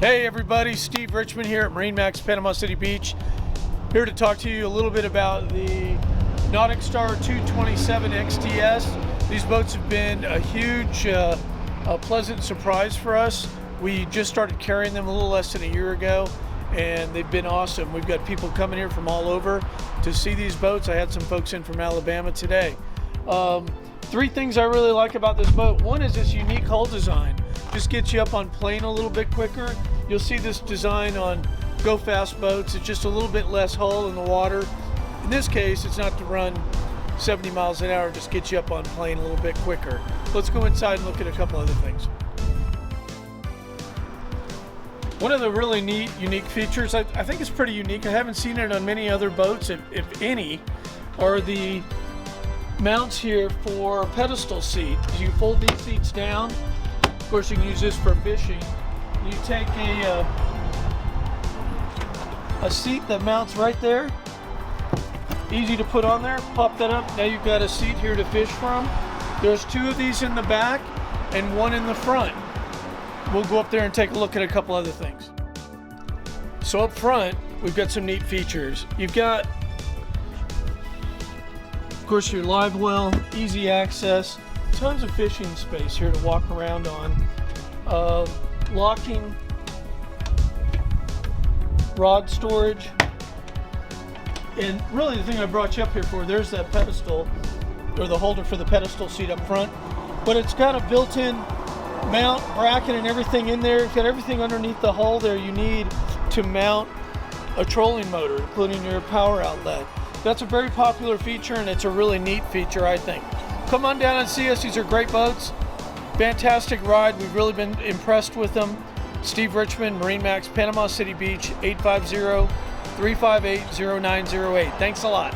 Hey everybody, Steve Richmond here at MarineMax Panama City Beach. Here to talk to you a little bit about the NauticStar 227 XTS. These boats have been a huge, pleasant surprise for us. We just started carrying them a little less than a year ago, and they've been awesome. We've got people coming here from all over to see these boats. I had some folks in from Alabama today. Three things I really like about this boat. One is this unique hull design. Just gets you up on plane a little bit quicker. You'll see this design on go fast boats. It's just a little bit less hull in the water. In this case, it's not to run 70 miles an hour, just gets you up on plane a little bit quicker. Let's go inside and look at a couple other things. One of the really neat, unique features, I think it's pretty unique, I haven't seen it on many other boats, if any, are the mounts here for pedestal seat. You fold these seats down. Of course, you can use this for fishing. You take a seat that mounts right there, easy to put on there, pop that up. Now you've got a seat here to fish from. There's two of these in the back and one in the front. We'll go up there and take a look at a couple other things. So up front, we've got some neat features. You've got, of course, your live well, easy access, tons of fishing space here to walk around on. Locking rod storage. And really the thing I brought you up here for, there's that pedestal, or the holder for the pedestal seat up front. But it's got a built-in mount, bracket, and everything in there. It's got everything underneath the hull there you need to mount a trolling motor, including your power outlet. That's a very popular feature, and it's a really neat feature, I think. Come on down and see us. These are great boats. Fantastic ride. We've really been impressed with them. Steve Richmond, MarineMax, Panama City Beach, 850-358-0908. Thanks a lot.